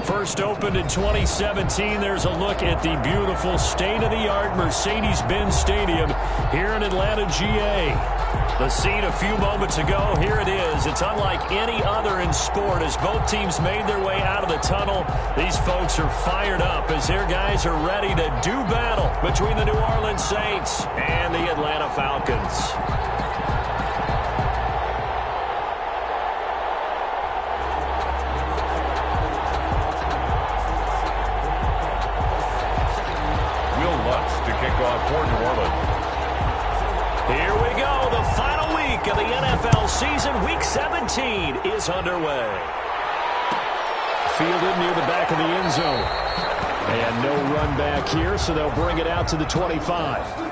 First opened in 2017, there's a look at the beautiful state-of-the-art Mercedes-Benz Stadium here in Atlanta, GA. The scene a few moments ago, here it is. It's unlike any other in sport as both teams made their way out of the tunnel. These folks are fired up as their guys are ready to do battle between the New Orleans Saints and the Atlanta Falcons. For New Orleans. Here we go. The final week of the NFL season. Week 17 is underway. Fielded near the back of the end zone. And no run back here, so they'll bring it out to the 25.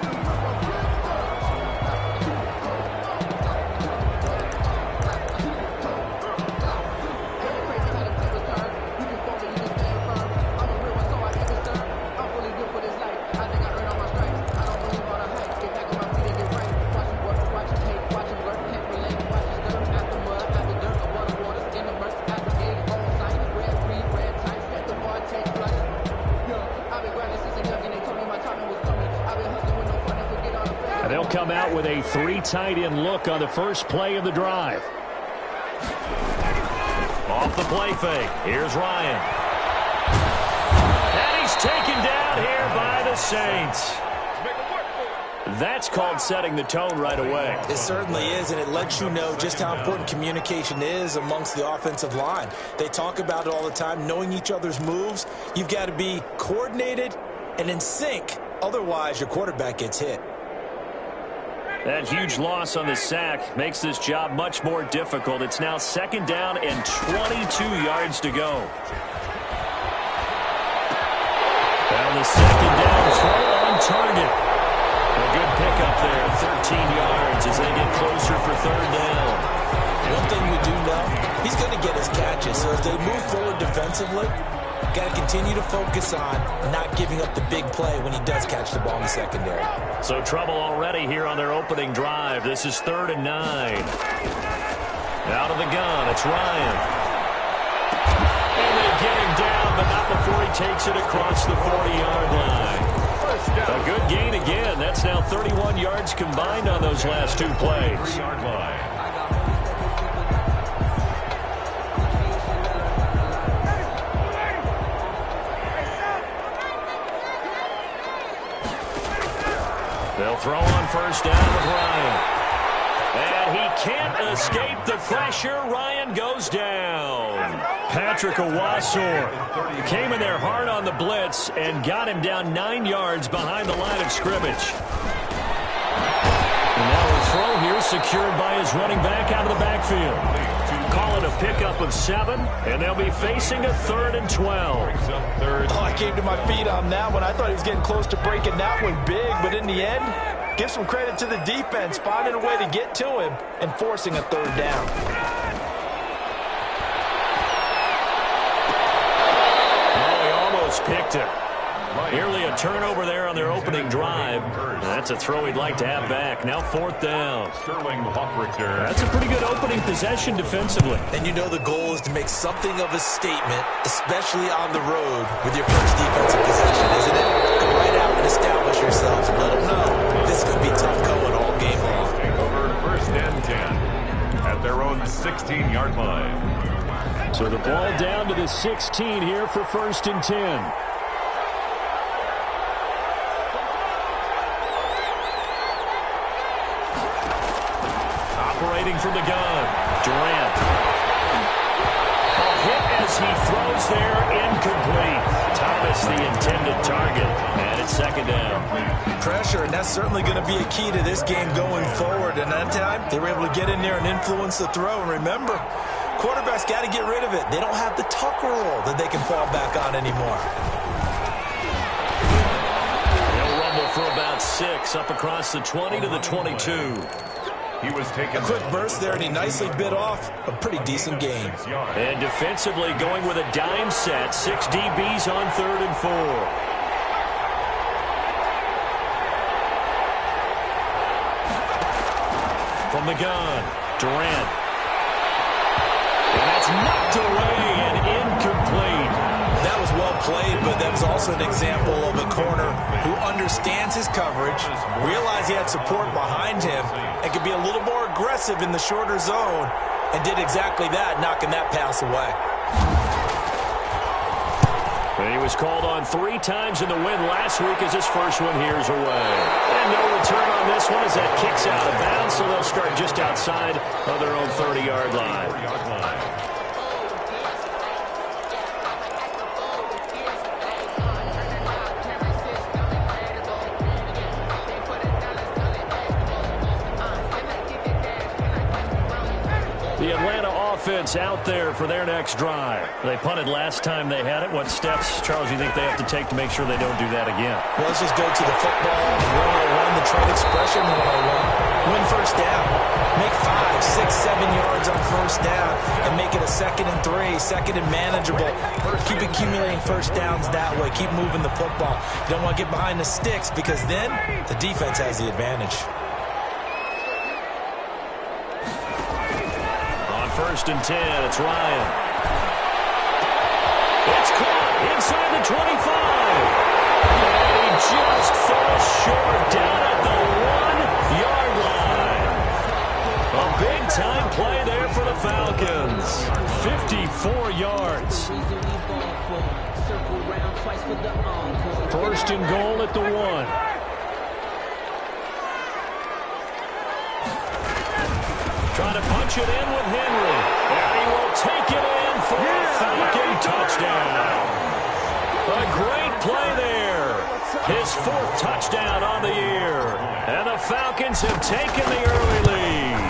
They'll come out with a three tight end look on the first play of the drive. Off the play fake. Here's Ryan. And he's taken down here by the Saints. That's called setting the tone right away. It certainly is, and it lets you know just how important communication is amongst the offensive line. They talk about it all the time, knowing each other's moves. You've got to be coordinated and in sync. Otherwise, your quarterback gets hit. That huge loss on the sack makes this job much more difficult. It's now second down and 22 yards to go. Now the second down throw on target. A good pickup there, 13 yards as they get closer for third down. One thing we do know, he's going to get his catches. So as they move forward defensively, got to continue to focus on not giving up the big play when he does catch the ball in the secondary. So trouble already here on their opening drive. This is 3rd and 9. Out of the gun, it's Ryan. And they get him down, but not before he takes it across the 40-yard line. A good gain again. That's now 31 yards combined on those last two plays. 3-yard line. They'll throw on first down with Ryan. And he can't escape the pressure. Ryan goes down. Patrick Owasor came in there hard on the blitz and got him down 9 yards behind the line of scrimmage. And now a throw here secured by his running back out of the backfield. Call it a pickup of 7, and they'll be facing a 3rd and 12. Oh, I came to my feet on that one. I thought he was getting close to breaking that one big, but in the end, give some credit to the defense, finding a way to get to him and forcing a 3rd down. Oh, he almost picked it. Nearly a turnover there on their opening drive. That's a throw he'd like to have back. Now 4th down. Sterling block return. That's a pretty good opening possession defensively. And you know the goal is to make something of a statement, especially on the road with your first defensive possession, isn't it? Go right out and establish yourselves and let them know this is going to be tough going all game long. Over 1st and 10 at their own 16-yard line. So the ball down to the 16 here for 1st and 10. Operating from the gun, Durant. A hit as he throws there, incomplete. Thomas the intended target, and it's 2nd down. Pressure, and that's certainly going to be a key to this game going forward. And that time, they were able to get in there and influence the throw. And remember, quarterbacks got to get rid of it. They don't have the tuck roll that they can fall back on anymore. They'll rumble for about 6 up across the 20 to the 22. He was taken. A quick burst there, and he nicely bit off a pretty decent game. And defensively going with a dime set. 6 DBs on 3rd and 4. From the gun, Durant. And that's knocked away and incomplete. played, but that was also an example of a corner who understands his coverage, realized he had support behind him, and could be a little more aggressive in the shorter zone, and did exactly that, knocking that pass away. He was called on 3 times in the win last week as his first one here's away. And no return on this one as that kicks out of bounds, so they'll start just outside of their own 30-yard line. The Atlanta offense out there for their next drive. They punted last time they had it. What steps, Charles, do you think they have to take to make sure they don't do that again? Well, let's just go to the football 101, the trade expression 101. Win first down. Make 5, 6, 7 yards on first down and make it a 2nd and 3, 2nd and manageable. Keep accumulating first downs that way. Keep moving the football. You don't want to get behind the sticks because then the defense has the advantage. 1st and 10, it's Ryan. It's caught inside the 25. And he just falls short down at the 1-yard line. A big-time play there for the Falcons. 54 yards. 1st and goal at the 1. Trying to punch it in with Henry. And he will take it in for a Falcon touchdown. A great play there. His 4th touchdown on the year. And the Falcons have taken the early lead.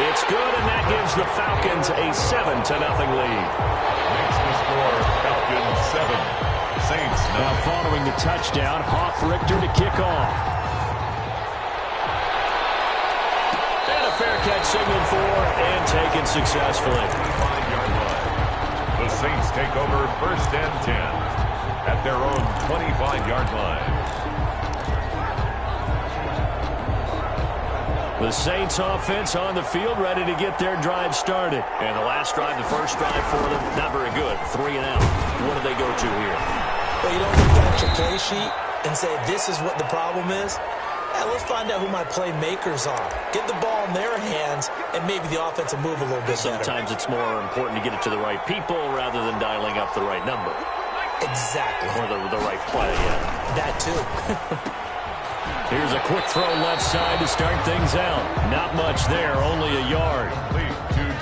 It's good, and that gives the Falcons a 7-0 lead. Makes the score Falcons 7, Saints 9. Now following the touchdown, Richter to kick off. Fair catch signaled for and taken successfully. 5-yard line. The Saints take over 1st and 10 at their own 25-yard line. The Saints offense on the field ready to get their drive started. And the last drive, the first drive for them, not very good. 3 and out. What do they go to here? Well, you don't look at your play sheet and say this is what the problem is. Let's find out who my playmakers are. Get the ball in their hands, and maybe the offense will move a little bit better. Sometimes it's more important to get it to the right people rather than dialing up the right number. Exactly. Or the right play, yeah. That too. Here's a quick throw left side to start things out. Not much there, only a yard.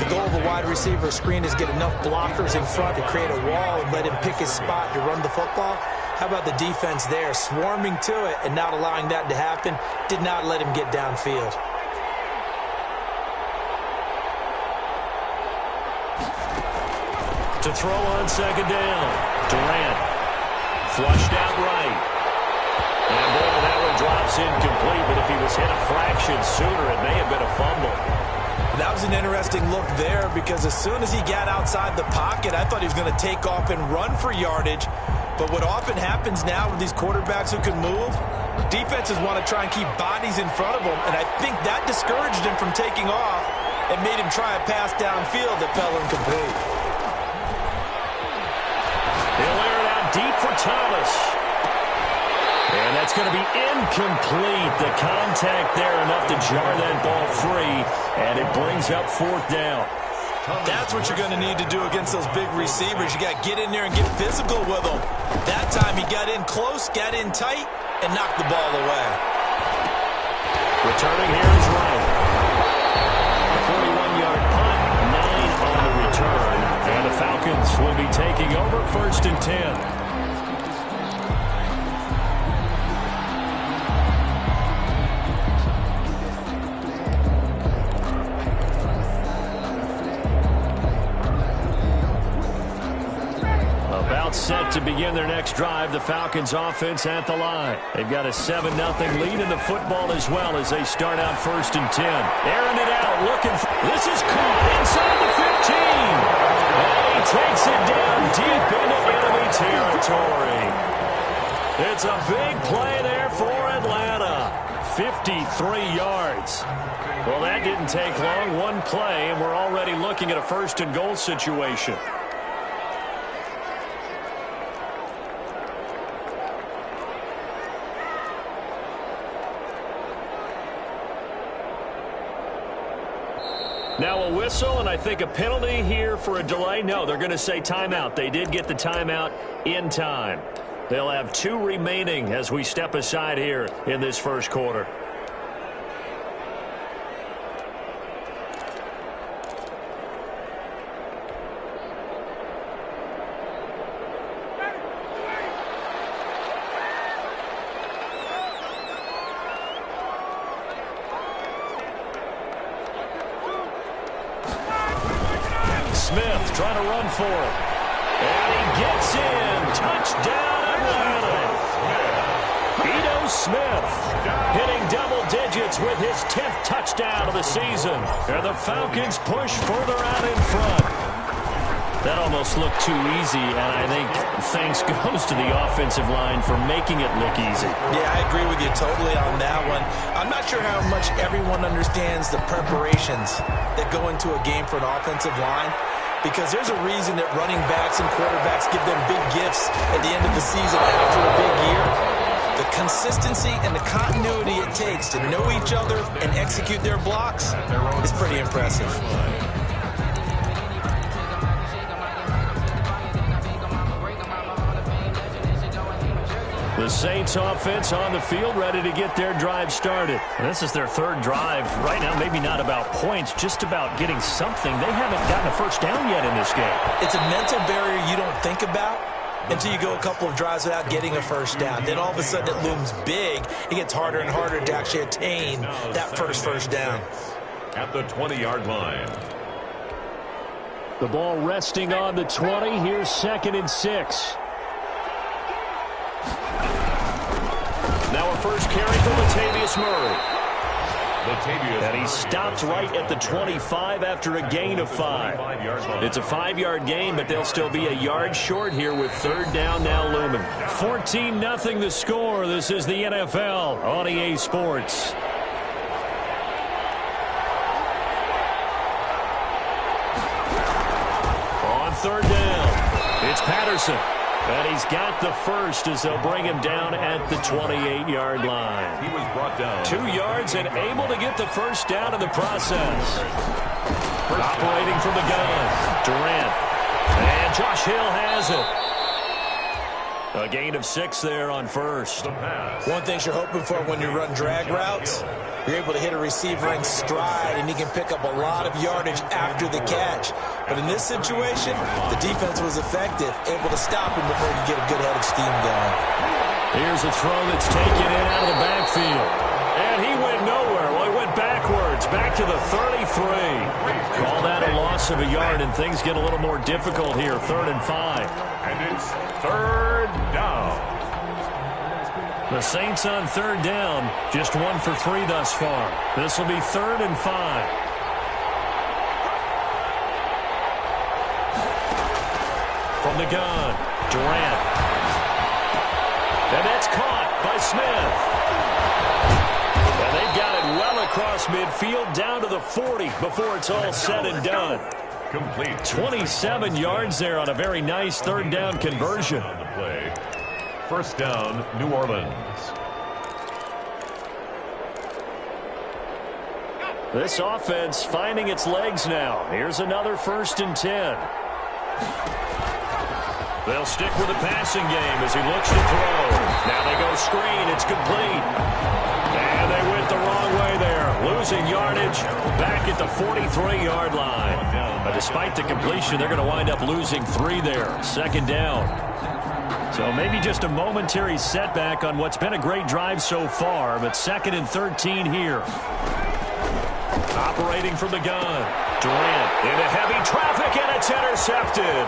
The goal of a wide receiver screen is get enough blockers in front to create a wall and let him pick his spot to run the football. How about the defense there, swarming to it and not allowing that to happen? Did not let him get downfield. To throw on 2nd down, Durant. Flushed out right. And boy, that one drops incomplete, but if he was hit a fraction sooner, it may have been a fumble. That was an interesting look there because as soon as he got outside the pocket, I thought he was going to take off and run for yardage. But what often happens now with these quarterbacks who can move, defenses want to try and keep bodies in front of them, and I think that discouraged him from taking off and made him try a pass downfield that fell incomplete. He'll air it out deep for Thomas. And that's going to be incomplete. The contact there enough to jar that ball free, and it brings up 4th down. That's what you're going to need to do against those big receivers. You got to get in there and get physical with them. That time he got in close, got in tight, and knocked the ball away. Returning here is Ryan. A 41-yard punt, 9 on the return. And the Falcons will be taking over 1st and 10. Set to begin their next drive. The Falcons offense at the line. They've got a 7-0 lead in the football as well as they start out 1st and 10. Airing it out, looking for... This is caught inside the 15. And he takes it down deep into enemy territory. It's a big play there for Atlanta. 53 yards. Well, that didn't take long. One play, and we're already looking at a 1st and goal situation. Now a whistle, and I think a penalty here for a delay. No, they're going to say timeout. They did get the timeout in time. They'll have 2 remaining as we step aside here in this first quarter. Smith trying to run for it. And he gets in. Touchdown, Atlanta. Ito Smith hitting double digits with his 10th touchdown of the season. And the Falcons push further out in front. That almost looked too easy, and I think thanks goes to the offensive line for making it look easy. Yeah, I agree with you totally on that one. I'm not sure how much everyone understands the preparations that go into a game for an offensive line, because there's a reason that running backs and quarterbacks give them big gifts at the end of the season after a big year. The consistency and the continuity it takes to know each other and execute their blocks is pretty impressive. The Saints offense on the field, ready to get their drive started. And this is their 3rd drive. Right now, maybe not about points, just about getting something. They haven't gotten a first down yet in this game. It's a mental barrier you don't think about until you go a couple of drives without getting a first down. Then all of a sudden it looms big. It gets harder and harder to actually attain that first down. At the 20-yard line. The ball resting on the 20. Here's 2nd and 6. Now a first carry for Latavius Murray. And he stopped right at the 25 after a gain of 5. It's a 5-yard gain, but they'll still be a yard short here with 3rd down now looming. 14-0 the score. This is the NFL on EA Sports. On 3rd down, it's Patterson. And he's got the first as they'll bring him down at the 28-yard line. He was brought down 2 yards and able to get the first down in the process. Operating from the gun, Durant. And Josh Hill has it. A gain of 6 there on first. One thing you're hoping for when you run drag routes, you're able to hit a receiver in stride, and he can pick up a lot of yardage after the catch. But in this situation, the defense was effective, able to stop him before you get a good head of steam going. Here's a throw that's taken in out of the backfield. And he went nowhere. Well, he went backwards, back to the 33. Call that a loss of a yard, and things get a little more difficult here. 3rd and 5. And it's 3rd down. The Saints on 3rd down, just 1 for 3 thus far. This will be 3rd and 5. From the gun, Durant. And that's caught by Smith. And they've got it well across midfield down to the 40 before it's all said and done. Complete. 27 yards there on a very nice 3rd down conversion. On the play. 1st down, New Orleans. This offense finding its legs now. Here's another 1st and 10. They'll stick with the passing game as he looks to throw. Now they go screen. It's complete. And they went the wrong way there. Losing yardage back at the 43-yard line. But despite the completion, they're going to wind up losing 3 there. 2nd down. So maybe just a momentary setback on what's been a great drive so far. But 2nd and 13 here. Operating from the gun. Durant into heavy traffic, and it's intercepted.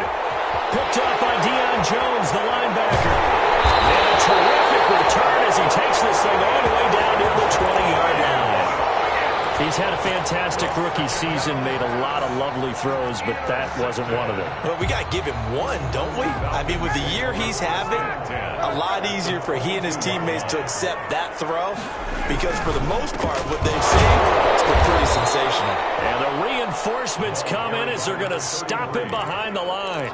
Picked up by Deion Jones, the linebacker. And a terrific return as he takes this thing all the way down near the 20-yard line. He's had a fantastic rookie season, made a lot of lovely throws, but that wasn't one of them. Well, we got to give him one, don't we? I mean, with the year he's having, a lot easier for he and his teammates to accept that throw, because for the most part, what they've seen, it's been pretty sensational. And a reinforcements come in as they're going to stop him behind the line.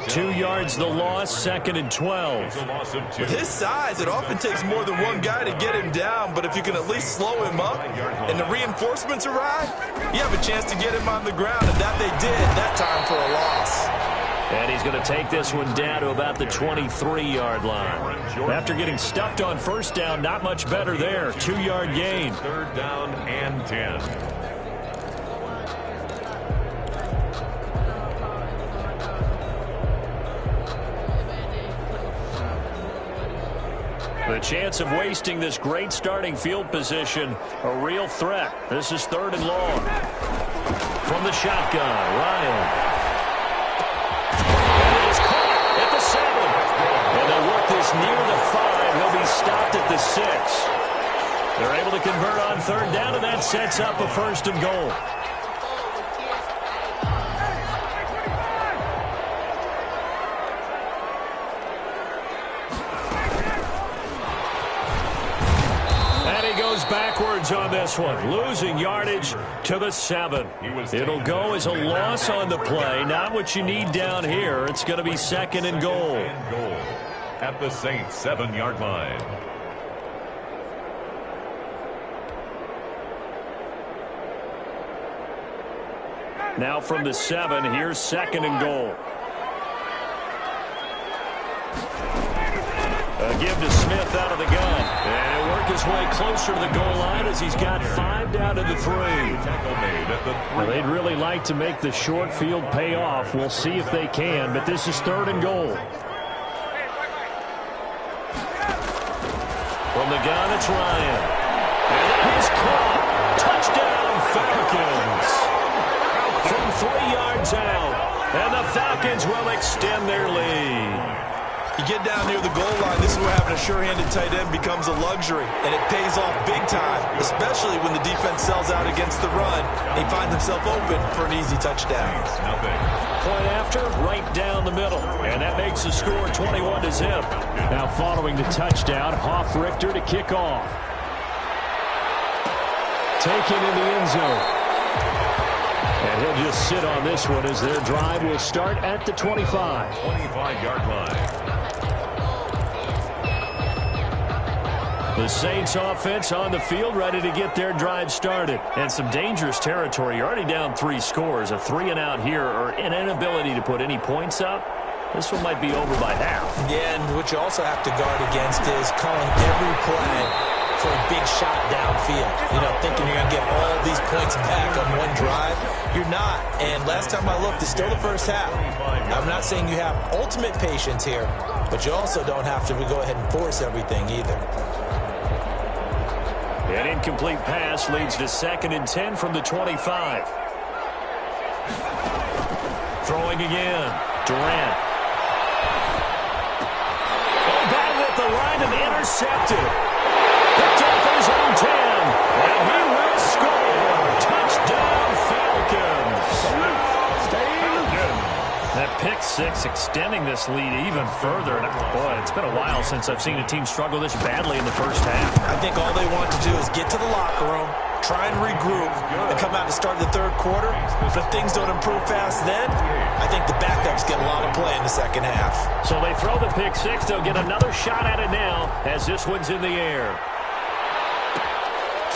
2 yards the loss, 2nd and 12. With his size, it often takes more than one guy to get him down, but if you can at least slow him up and the reinforcements arrive, you have a chance to get him on the ground, and that they did that time for a loss. And he's going to take this one down to about the 23-yard line. After getting stuffed on first down, not much better there. 2-yard gain. 3rd down and 10. The chance of wasting this great starting field position, a real threat. This is 3rd and long. From the shotgun, Ryan. Near the 5, he'll be stopped at the 6. They're able to convert on 3rd down, and that sets up a 1st and goal. And he goes backwards on this one, losing yardage to the 7. It'll go as a loss on the play, not what you need down here. It's going to be 2nd and goal. At the Saints' 7-yard line. Now from the 7, here's 2nd and goal. A give to Smith out of the gun. And he'll work his way closer to the goal line as he's got 5 down to the 3. Well, they'd really like to make the short field pay off. We'll see if they can, but this is 3rd and goal. From the gun, it's Ryan. And he's caught. Touchdown, Falcons. From 3 yards out. And the Falcons will extend their lead. You get down near the goal line, this is where having a sure-handed tight end becomes a luxury. And it pays off big time, especially when the defense sells out against the run. He finds himself open for an easy touchdown. Point after, right down the middle. And that makes the score 21-0. Now following the touchdown, Richter to kick off. Taken in the end zone. And he'll just sit on this one as their drive will start at the 25. 25-yard line. The Saints offense on the field, ready to get their drive started. And some dangerous territory. You're already down 3 scores. A 3-and-out here, or an inability to put any points up. This one might be over by half. Yeah, and what you also have to guard against is calling every play for a big shot downfield. You know, thinking you're going to get all these points back on one drive. You're not. And last time I looked, it's still the first half. I'm not saying you have ultimate patience here, but you also don't have to go ahead and force everything either. An incomplete pass leads to 2nd and 10 from the 25. Throwing again. Durant. Oh, batted at the line and intercepted. Picked off his own 10. And he will score. Touchdown, Falcons. That pick 6 extending this lead even further. And boy, it's been a while since I've seen a team struggle this badly in the first half. I think all they want to do is get to the locker room, try and regroup, and come out to start the 3rd quarter. If things don't improve fast then, I think the backups get a lot of play in the second half. So they throw the pick 6. They'll get another shot at it now as this one's in the air.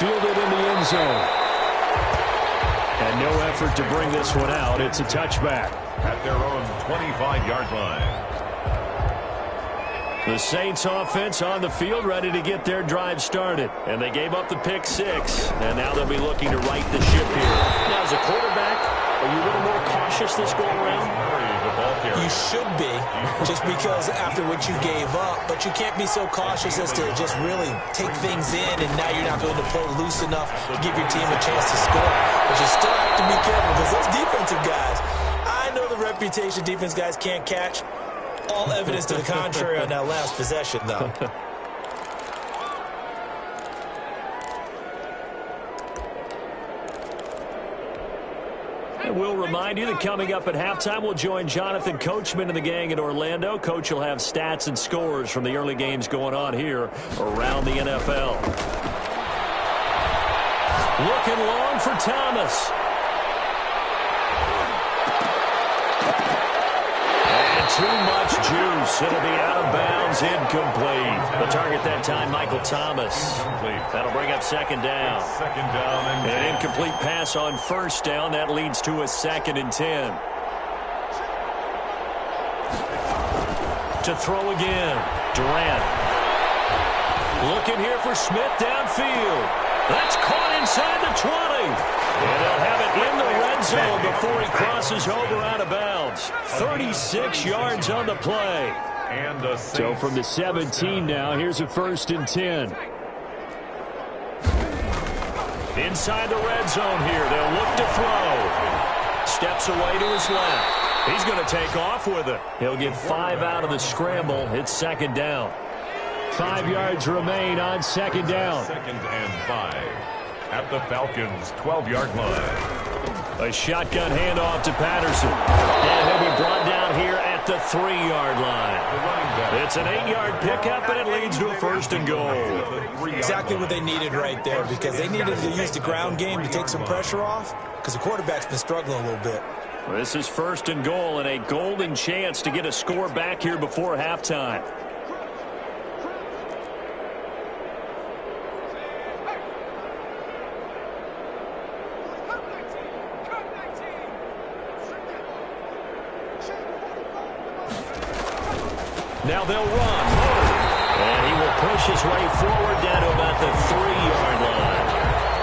Fielded in the end zone. And no effort to bring this one out. It's a touchback. At their own 25-yard line. The Saints offense on the field ready to get their drive started. And they gave up the pick 6. And now they'll be looking to right the ship here. Now, as a quarterback, are you a little more cautious this going around? You should be, just because after what you gave up. But you can't be so cautious as to just really take things in, and now you're not going to play loose enough to give your team a chance to score. But you still have to be careful because those defensive guys, I know the reputation defense guys can't catch. All evidence to the contrary on that last possession, though. And we'll remind you that coming up at halftime, we'll join Jonathan Coachman and the gang in Orlando. Coach will have stats and scores from the early games going on here around the NFL. Looking long for Thomas. loose. It'll be out of bounds, incomplete. The target that time, Michael Thomas. That'll bring up second down. Second down and An incomplete pass on first down. That leads to a 2nd and 10. To throw again. Durant. Looking here for Smith downfield. That's caught inside the 20. And they'll have it in the red zone before he crosses over out of bounds. 36 yards on the play. And so from the 17 now, here's a 1st and 10. Inside the red zone here. They'll look to throw. Steps away to his left. He's going to take off with it. He'll get 5 out of the scramble. It's 2nd down. 5 yards remain on 2nd down. 2nd and 5 at the Falcons' 12-yard line. A shotgun handoff to Patterson. And he'll be brought down here at the 3-yard line. It's an 8-yard pickup, and it leads to a 1st and goal. Exactly what they needed right there, because they needed to use the ground game to take some pressure off, because the quarterback's been struggling a little bit. This is 1st and goal, and a golden chance to get a score back here before halftime. Now they'll run. And he will push his way forward down to about the 3-yard line.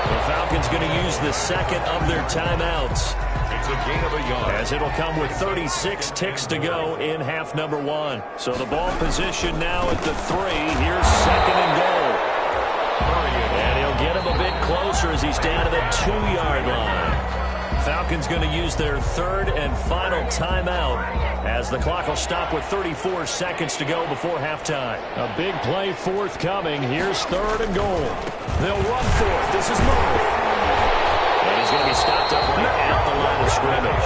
The Falcons going to use the 2nd of their timeouts. It's a gain of a yard. As it'll come with 36 ticks to go in half number 1. So the ball position now at the 3. Here's 2nd and goal. And he'll get him a bit closer as he's down to the 2-yard line. Falcons going to use their 3rd and final timeout as the clock will stop with 34 seconds to go before halftime. A big play forthcoming. Here's 3rd and goal. They'll run for it. This is Murray. And he's going to be stopped up right at the line of scrimmage.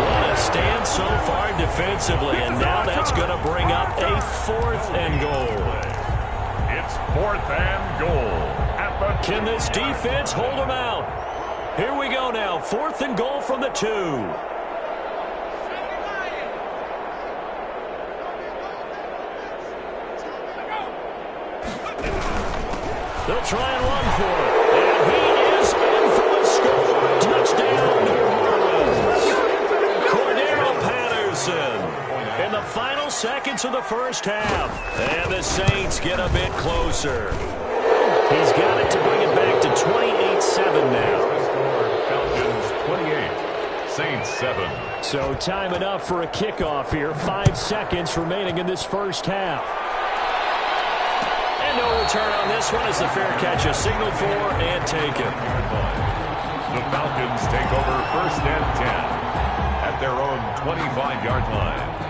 What a stand so far defensively, and now that's going to bring up a 4th and goal. It's 4th and goal. Can this defense hold them out? Here we go now. 4th and goal from the 2. They'll try and run for it. And he is in for the score. Touchdown, New Orleans. Cordero Patterson in the final seconds of the first half. And the Saints get a bit closer. He's got it to bring it back to 28-7 now. Falcons 28, Saints 7. So time enough for a kickoff here. 5 seconds remaining in this first half. And no return on this one as the fair catch is signaled for and taken. The Falcons take over 1st and 10 at their own 25-yard line.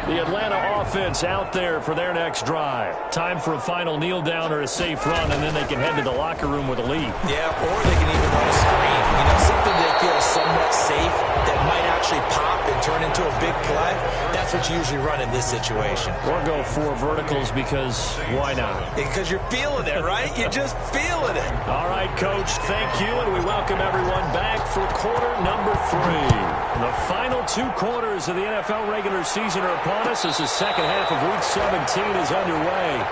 The Atlanta offense out there for their next drive. Time for a final kneel down or a safe run, and then they can head to the locker room with a lead. Yeah, or they can even run a screen. You know, something they feel somewhat safe that might actually pop and turn into a big play. That's what you usually run in this situation. Or go 4 verticals because why not? Because you're feeling it, right? You're just feeling it. All right, Coach, thank you, and we welcome everyone back for quarter number 3. The final 2 quarters of the NFL regular season are upon us as the second half of Week 17 is underway.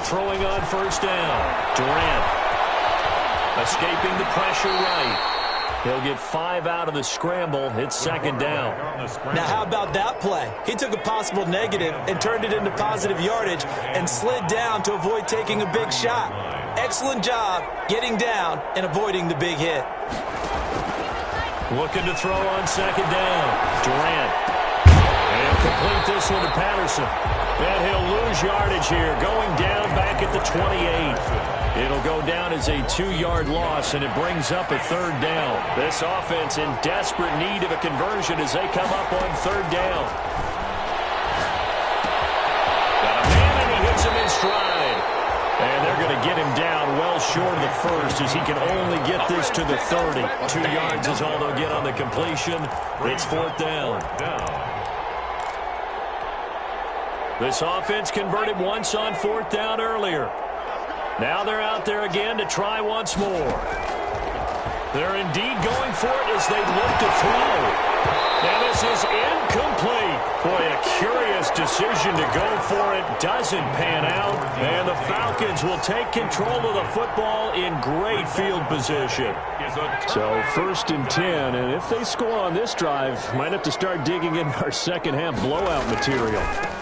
Throwing on first down. Durant escaping the pressure right. He'll get 5 out of the scramble. It's 2nd down. Now, how about that play? He took a possible negative and turned it into positive yardage and slid down to avoid taking a big shot. Excellent job getting down and avoiding the big hit. Looking to throw on 2nd down. Durant. And he'll complete this one to Patterson. And he'll lose yardage here, going down back at the 28. It'll go down as a 2-yard loss, and it brings up a 3rd down. This offense in desperate need of a conversion as they come up on 3rd down. Got a man, and he hits him in stride. And they're going to get him down well short of the first as he can only get this to the 30. 2 yards is all they'll get on the completion. It's 4th down. This offense converted once on 4th down earlier. Now they're out there again to try once more. They're indeed going for it as they look to throw. And this is incomplete. Boy, a curious decision to go for it. Doesn't pan out. And the Falcons will take control of the football in great field position. So 1st and 10. And if they score on this drive, might have to start digging in our second half blowout material.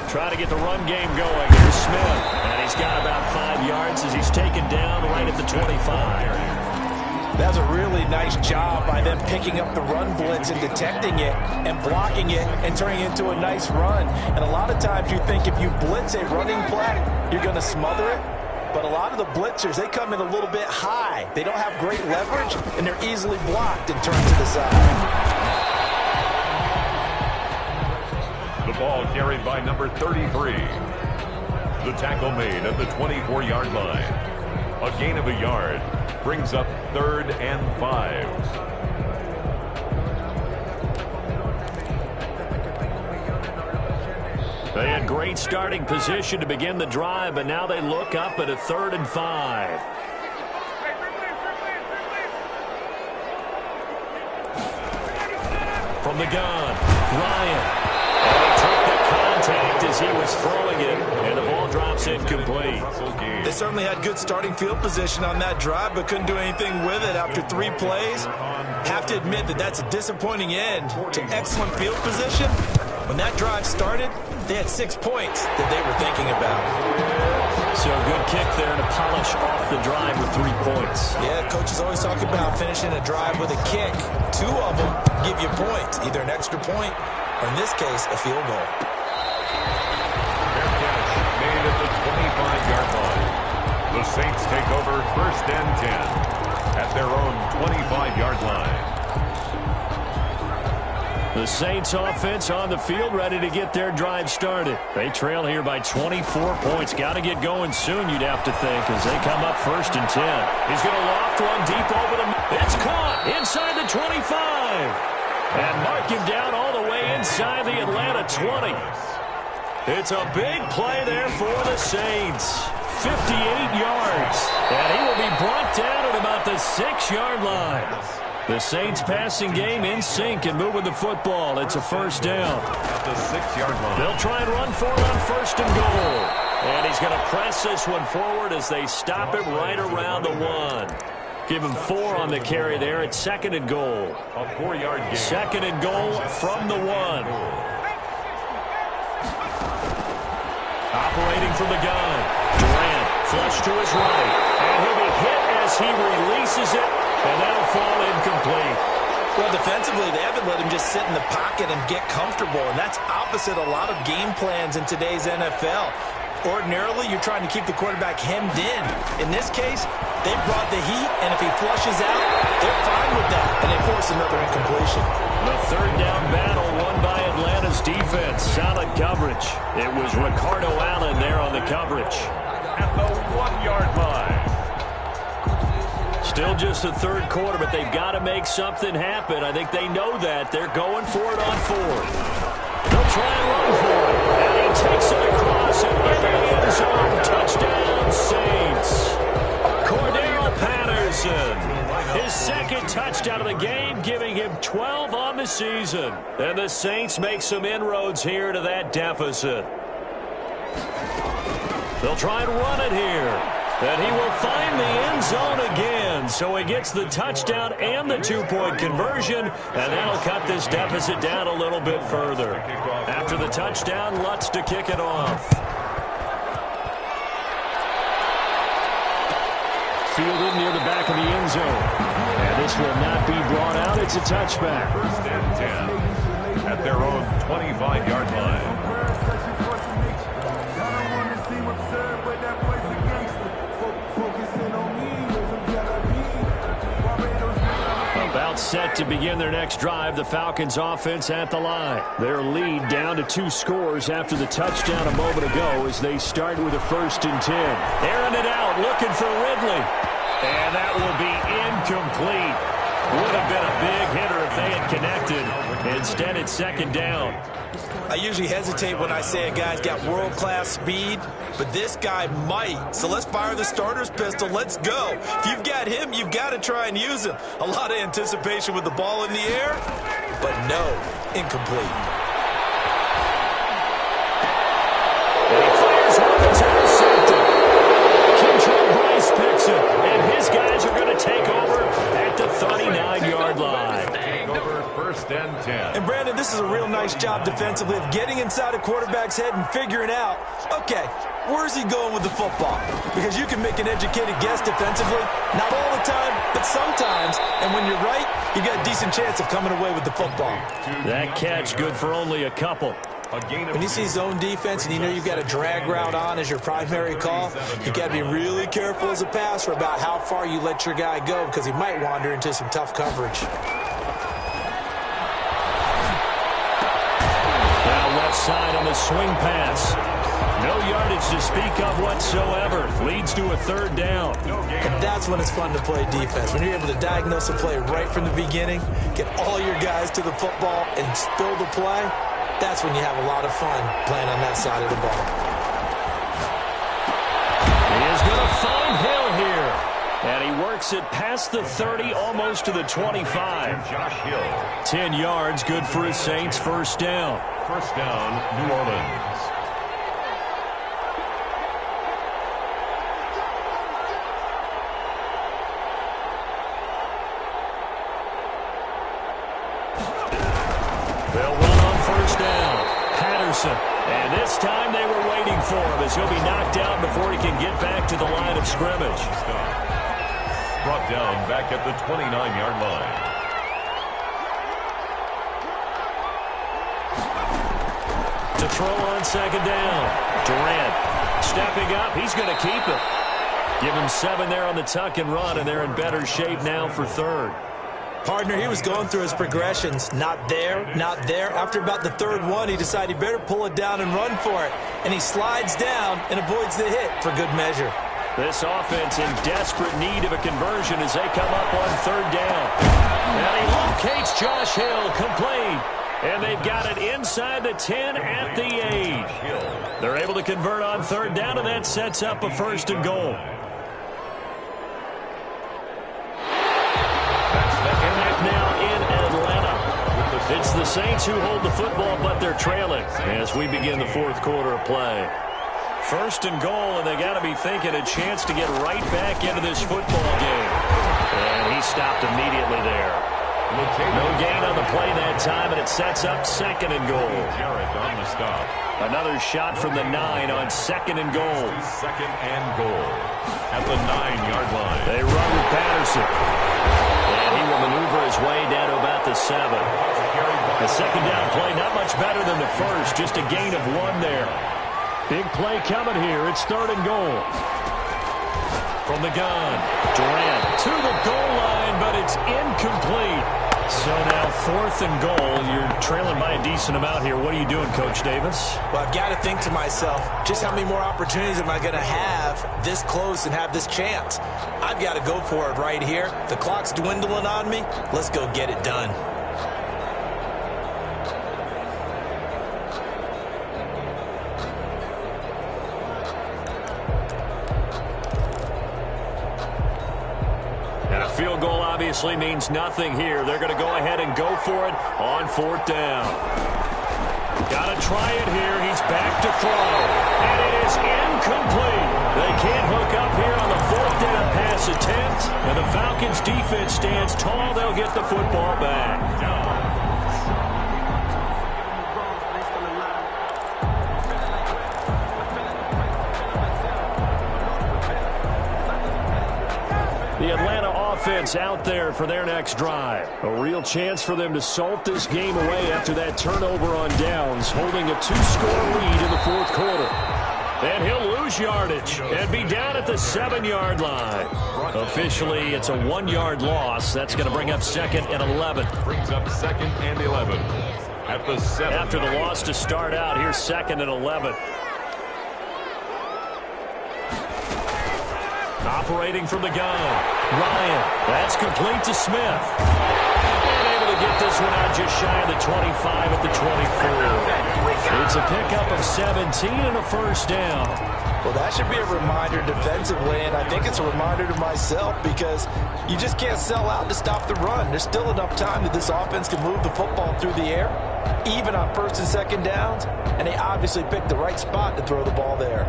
Trying to get the run game going. Here's Smith. And he's got about 5 yards as he's taken down right at the 25. That was a really nice job by them picking up the run blitz and detecting it and blocking it and turning it into a nice run. And a lot of times you think if you blitz a running play, you're going to smother it. But a lot of the blitzers, they come in a little bit high. They don't have great leverage, and they're easily blocked and turned to the side. The ball carried by number 33. The tackle made at the 24-yard line. A gain of a yard brings up 3rd and 5. They had great starting position to begin the drive, but now they look up at a 3rd and 5. From the gun, Ryan. And he took the contact as he was throwing it, and the ball drops incomplete. They certainly had good starting field position on that drive, but couldn't do anything with it after 3 plays. Have to admit that that's a disappointing end to excellent field position. When that drive started, they had 6 points that they were thinking about. So a good kick there to polish off the drive with 3 points. Yeah, coaches always talk about finishing a drive with a kick. 2 of them give you points, either an extra point or, in this case, a field goal. Made at the 25-yard line. The Saints take over 1st and 10 at their own 25-yard line. The Saints offense on the field ready to get their drive started. They trail here by 24 points. Got to get going soon, you'd have to think, as they come up 1st and 10. He's going to loft one deep over the... It's caught inside the 25. And mark him down all the way inside the Atlanta 20. It's a big play there for the Saints. 58 yards. And he will be brought down at about the 6-yard line. The Saints passing game in sync and moving the football. It's a 1st down. At the 6-yard line. They'll try and run for it on 1st and goal. And he's going to press this one forward as they stop it right around the 1. Give him 4 on the carry there. It's 2nd and goal. A 4-yard gain. 2nd and goal from the 1. Operating from the gun. Durant flush to his right. And he'll be hit as he releases it. And that'll fall incomplete. Well, defensively, they haven't let him just sit in the pocket and get comfortable. And that's opposite a lot of game plans in today's NFL. Ordinarily, you're trying to keep the quarterback hemmed in. In this case, they brought the heat, and if he flushes out, they're fine with that, and they force another incompletion. The 3rd down battle won by Atlanta's defense. Solid coverage. It was Ricardo Allen there on the coverage. At the 1-yard line. Still just the 3rd quarter, but they've got to make something happen. I think they know that. They're going for it on 4th. They'll try and run for it. And he takes it across and into the end zone. Touchdown, Saints. Cordero Patterson. His 2nd touchdown of the game, giving him 12 on the season. And the Saints make some inroads here to that deficit. They'll try and run it here. And he will find the end zone again. So he gets the touchdown and the 2-point conversion. And that'll cut this deficit down a little bit further. After the touchdown, Lutz to kick it off. Fielded near the back of the end zone. And this will not be brought out. It's a touchback. 1st and 10 at their own 25-yard line. About set to begin their next drive. The Falcons offense at the line. Their lead down to 2 scores after the touchdown a moment ago as they start with a 1st and 10. Airing it out, looking for Ridley. And that will be incomplete. Would have been a big hitter if they had connected. Instead, it's second down. I usually hesitate when I say a guy's got world-class speed, but this guy might. So let's fire the starter's pistol. Let's go. If you've got him, you've got to try and use him. A lot of anticipation with the ball in the air, but no, incomplete. And he fires one that's intercepted. Kentrell Bryce picks it, and his guys are going to take over at the 39-yard line. Take over first and 10. And Brandon, this is a real nice job defensively of getting inside a quarterback's head and figuring out, okay, where's he going with the football? Because you can make an educated guess defensively, not all the time, but sometimes. And when you're right, you got a decent chance of coming away with the football. That catch good for only a couple. When you see zone defense and you know you've got a drag route on as your primary call, you got to be really careful as a passer about how far you let your guy go because he might wander into some tough coverage. Now left side on the swing pass. No yardage to speak of whatsoever. Leads to a third down. And that's when it's fun to play defense. When you're able to diagnose a play right from the beginning, get all your guys to the football and spill the play, that's when you have a lot of fun playing on that side of the ball. He is going to find Hill here. And he works it past the 30, almost to the 25. Josh Hill. 10 yards, good for his Saints. First down. First down, New Orleans. They'll run on first down. Patterson. And this time they were waiting for him as he'll be knocked out before he can get back to the line of scrimmage. Brought down back at the 29-yard line. To throw on second down. Durant stepping up. He's going to keep it. Give him 7 there on the tuck and run, and they're in better shape now for third. Partner, he was going through his progressions. Not there, not there. After about the third one, he decided he better pull it down and run for it. And he slides down and avoids the hit for good measure. This offense in desperate need of a conversion as they come up on third down. And he locates Josh Hill, complete. And they've got it inside the 10 at the 8. They're able to convert on third down, and that sets up a first and goal. Now in Atlanta. It's the Saints who hold the football, but they're trailing as we begin the fourth quarter of play. First and goal, and they got to be thinking a chance to get right back into this football game. And he stopped immediately there. No gain on the play that time, and it sets up second and goal. Jarrett on the stop. Another shot from the 9 on second and goal. Second and goal at the 9-yard line. They run with Patterson. And he will maneuver his way down to about the 7. The second down play, not much better than the first, just a gain of 1 there. Big play coming here. It's third and goal. From the gun, Durant to the goal line, but it's incomplete. So now fourth and goal. You're trailing by a decent amount here. What are you doing, Coach Davis? Well, I've got to think to myself, just how many more opportunities am I going to have this close and have this chance? I've got to go for it right here. The clock's dwindling on me. Let's go get it done. And a field goal obviously means nothing here. They're going to go ahead and go for it on fourth down. Got to try it here. He's back to throw. And it is incomplete. They can't hook up here on the fourth down pass attempt. And the Falcons defense stands tall. They'll get the football back. The Atlanta offense out there for their next drive. A real chance for them to salt this game away after that turnover on downs, holding a 2-score lead in the fourth quarter. And he'll lose yardage and be down at the 7-yard line. Officially, it's a 1-yard loss. That's going to bring up second and 11. Brings up second and 11 at the 7. After the loss to start out, here's second and 11. Operating from the gun. Ryan, that's complete to Smith. And able to get this one out just shy of the 25 at the 24. It's a pickup of 17 and a first down. Well, that should be a reminder defensively, and I think it's a reminder to myself because you just can't sell out to stop the run. There's still enough time that this offense can move the football through the air, even on first and second downs, and they obviously picked the right spot to throw the ball there.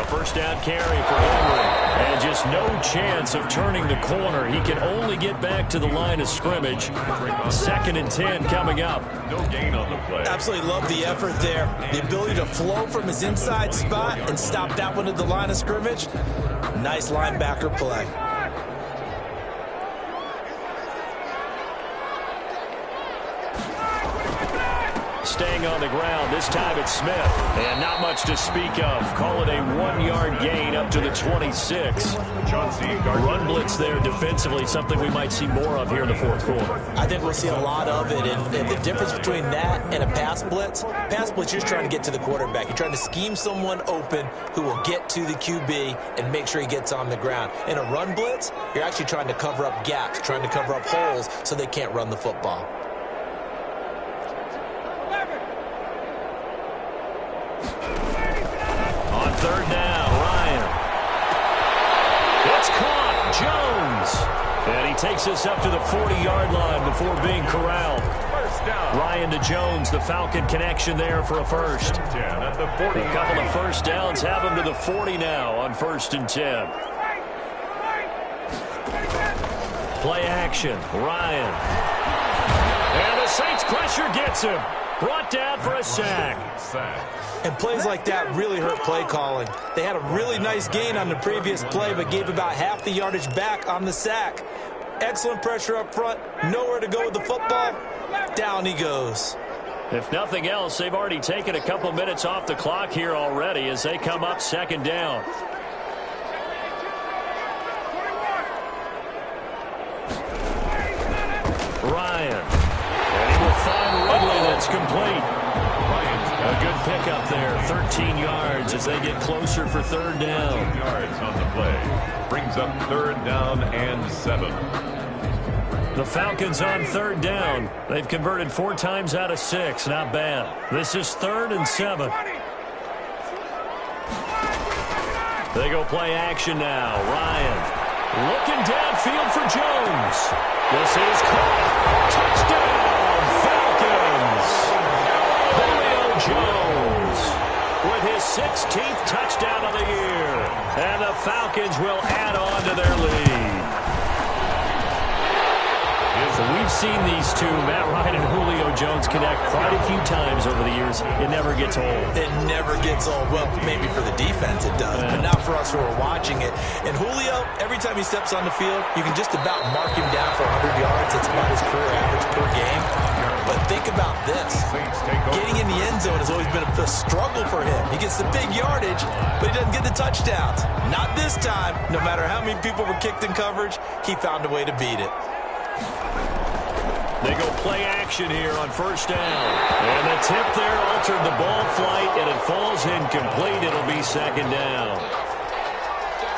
First down carry for Henry, and just no chance of turning the corner. He can only get back to the line of scrimmage. 2nd and 10 coming up. No gain on the play. Absolutely love the effort there. The ability to flow from his inside spot and stop that one at the line of scrimmage. Nice linebacker play. Staying on the ground, this time it's Smith. And not much to speak of. Call it a 1-yard gain up to the 26. Run blitz there defensively, something we might see more of here in the fourth quarter. I think we'll see a lot of it. And the difference between that and a pass blitz, you're just trying to get to the quarterback. You're trying to scheme someone open who will get to the QB and make sure he gets on the ground. In a run blitz, you're actually trying to cover up gaps, trying to cover up holes so they can't run the football. Third down, Ryan. It's caught, Jones. And he takes us up to the 40-yard line before being corralled. First down. Ryan to Jones, the Falcon connection there for a first. 10 at the 40. A couple of first downs have him to the 40 now on 1st and 10. Play action, Ryan. And the Saints pressure gets him. Brought down for a sack. And plays like that really hurt play calling. They had a really nice gain on the previous play, but gave about half the yardage back on the sack. Excellent pressure up front. Nowhere to go with the football. Down he goes. If nothing else, they've already taken a couple minutes off the clock here already as they come up 2nd down. Ryan. And he will find Ridley. That's complete. A good pickup there, 13 yards as they get closer for 3rd down. 13 yards on the play. Brings up 3rd down and 7. The Falcons on 3rd down. They've converted 4 times out of 6. Not bad. This is 3rd and 7. They go play action now. Ryan looking downfield for Jones. This is caught. Touchdown, Falcons. Jones with his 16th touchdown of the year. And the Falcons will add on to their lead. We've seen these two, Matt Ryan and Julio Jones, connect quite a few times over the years. It never gets old. It never gets old. Well, maybe for the defense it does, but not for us who are watching it. And Julio, every time he steps on the field, you can just about mark him down for 100 yards. That's about his career average per game. But think about this. Getting in the end zone has always been a struggle for him. He gets the big yardage, but he doesn't get the touchdowns. Not this time. No matter how many people were kicked in coverage, he found a way to beat it. They go play action here on 1st down. And the tip there altered the ball flight, and it falls incomplete. It'll be 2nd down.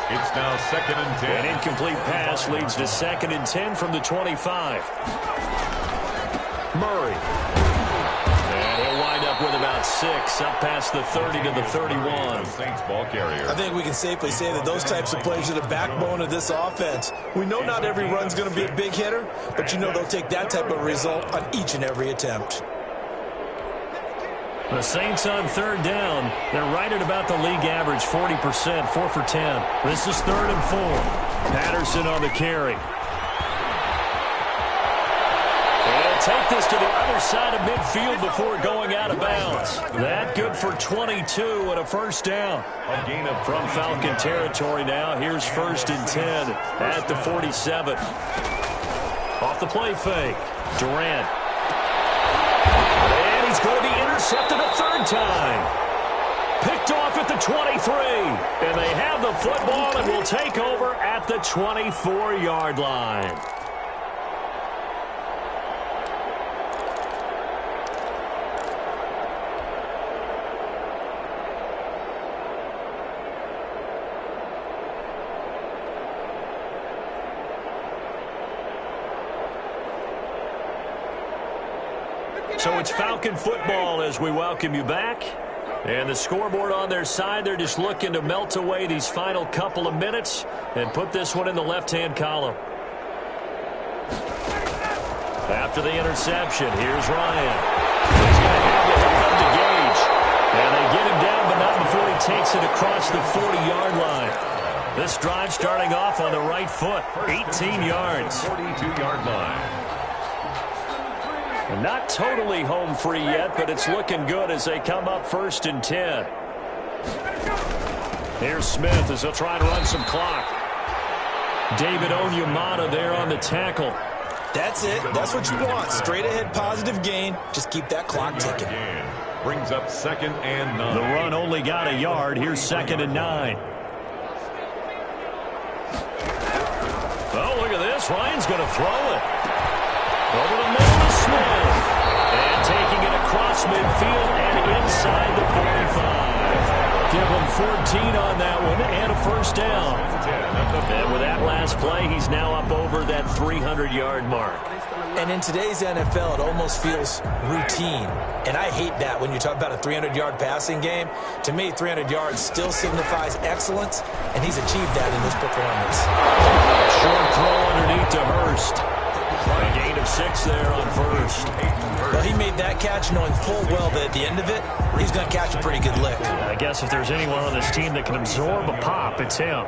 It's now 2nd and 10. An incomplete pass leads to 2nd and 10 from the 25. Murray. And he'll wind up with about 6, up past the 30 to the 31. Saints ball carrier. I think we can safely say that those types of plays are the backbone of this offense. We know not every run's going to be a big hitter, but you know they'll take that type of result on each and every attempt. The Saints on 3rd down. They're right at about the league average, 40%, 4 for 10. This is 3rd and 4. Patterson on the carry. Take this to the other side of midfield before going out of bounds. That good for 22 and a 1st down. From Falcon territory now. Here's 1st and 10 at the 47. Off the play fake. Durant. And he's going to be intercepted a 3rd time. Picked off at the 23. And they have the football and will take over at the 24-yard line. It's Falcon football as we welcome you back. And the scoreboard on their side, they're just looking to melt away these final couple of minutes and put this one in the left-hand column. After the interception, here's Ryan. He's going to have to hook up to Gage. And they get him down, but not before he takes it across the 40-yard line. This drive starting off on the right foot, 18 yards. 42-yard line. Not totally home free yet, but it's looking good as they come up 1st and 10. Here's Smith as he'll try to run some clock. David Onyemata there on the tackle. That's it. That's what you want. Straight ahead positive gain. Just keep that clock ticking. Brings up 2nd and 9. The run only got a yard. Here's 2nd and 9. Oh, look at this. Ryan's going to throw it. Over the middle to Smith. And taking it across midfield and inside the 45. Give him 14 on that one and a first down. And with that last play, he's now up over that 300-yard mark. And in today's NFL, it almost feels routine. And I hate that when you talk about a 300-yard passing game. To me, 300 yards still signifies excellence, and he's achieved that in this performance. Short throw underneath to Hurst. A gain of 6 there on first. Well, he made that catch knowing full well that at the end of it, he's going to catch a pretty good lick. I guess if there's anyone on this team that can absorb a pop, it's him.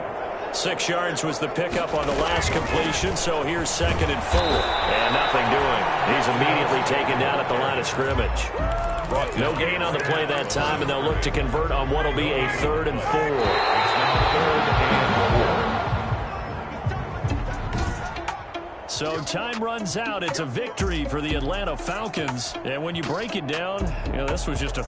6 yards was the pickup on the last completion, so here's 2nd and 4. And nothing doing. He's immediately taken down at the line of scrimmage. No gain on the play that time, and they'll look to convert on what will be a 3rd and 4. It's now 3rd and 4. So time runs out. It's a victory for the Atlanta Falcons. And when you break it down, this was just a